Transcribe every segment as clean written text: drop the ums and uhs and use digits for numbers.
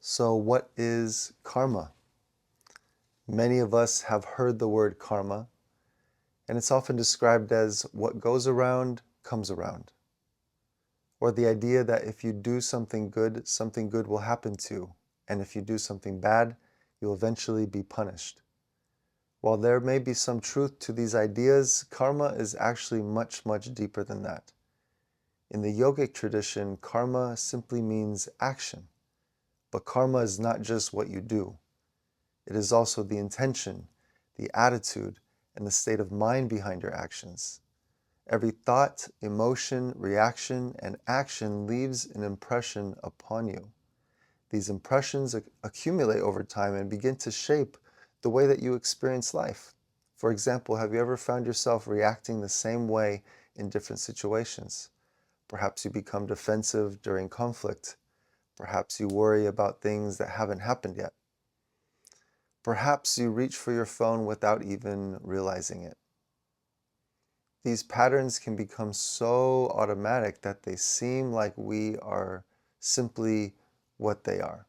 So what is karma? Many of us have heard the word karma, and it's often described as what goes around comes around, or the idea that if you do something good will happen to you, and if you do something bad, you'll eventually be punished. While there may be some truth to these ideas, karma is actually much, much deeper than that. In the yogic tradition, karma simply means action, but karma is not just what you do. It is also the intention, the attitude, and the state of mind behind your actions. Every thought, emotion, reaction, and action leaves an impression upon you. These impressions accumulate over time and begin to shape the way that you experience life. For example, have you ever found yourself reacting the same way in different situations? Perhaps you become defensive during conflict. Perhaps you worry about things that haven't happened yet. Perhaps you reach for your phone without even realizing it. These patterns can become so automatic that they seem like we are simply what they are.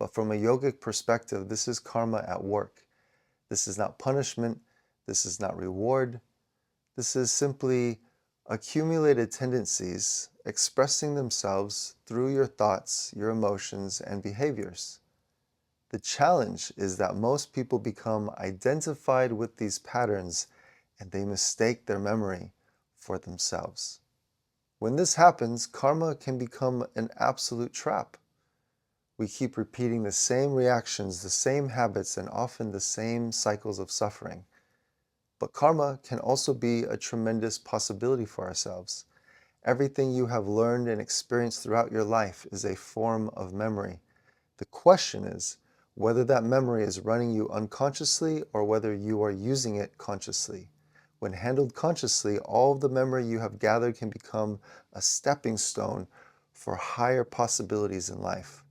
But from a yogic perspective, this is karma at work. This is not punishment. This is not reward. This is simply accumulated tendencies expressing themselves through your thoughts, your emotions, and behaviors. The challenge is that most people become identified with these patterns and they mistake their memory for themselves. When this happens, karma can become an absolute trap. We keep repeating the same reactions, the same habits, and often the same cycles of suffering. But karma can also be a tremendous possibility for ourselves. Everything you have learned and experienced throughout your life is a form of memory. The question is whether that memory is running you unconsciously or whether you are using it consciously. When handled consciously, all of the memory you have gathered can become a stepping stone for higher possibilities in life.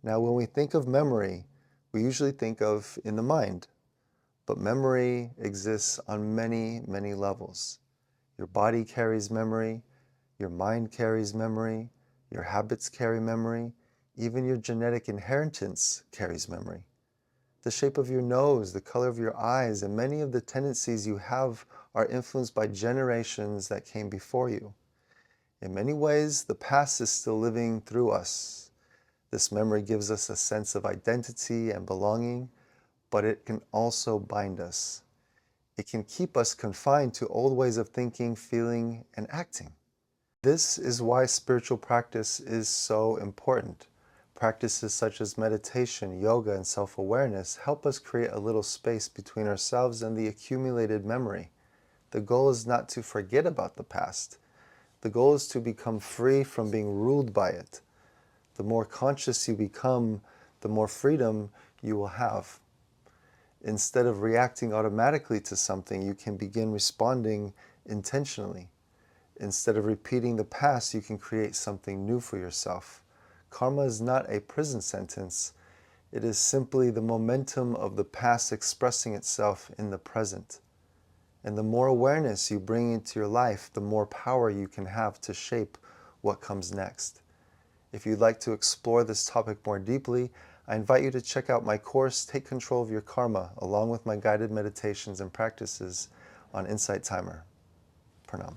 Now, when we think of memory, we usually think of in the mind, but memory exists on many, many levels. Your body carries memory, your mind carries memory, your habits carry memory, even your genetic inheritance carries memory. The shape of your nose, the color of your eyes, and many of the tendencies you have are influenced by generations that came before you. In many ways, the past is still living through us. This memory gives us a sense of identity and belonging, but it can also bind us. It can keep us confined to old ways of thinking, feeling, and acting. This is why spiritual practice is so important. Practices such as meditation, yoga, and self-awareness help us create a little space between ourselves and the accumulated memory. The goal is not to forget about the past. The goal is to become free from being ruled by it. The more conscious you become, the more freedom you will have. Instead of reacting automatically to something, you can begin responding intentionally. Instead of repeating the past, you can create something new for yourself. Karma is not a prison sentence. It is simply the momentum of the past expressing itself in the present. And the more awareness you bring into your life, the more power you can have to shape what comes next. If you'd like to explore this topic more deeply, I invite you to check out my course, Take Control of Your Karma, along with my guided meditations and practices on Insight Timer. Pranam.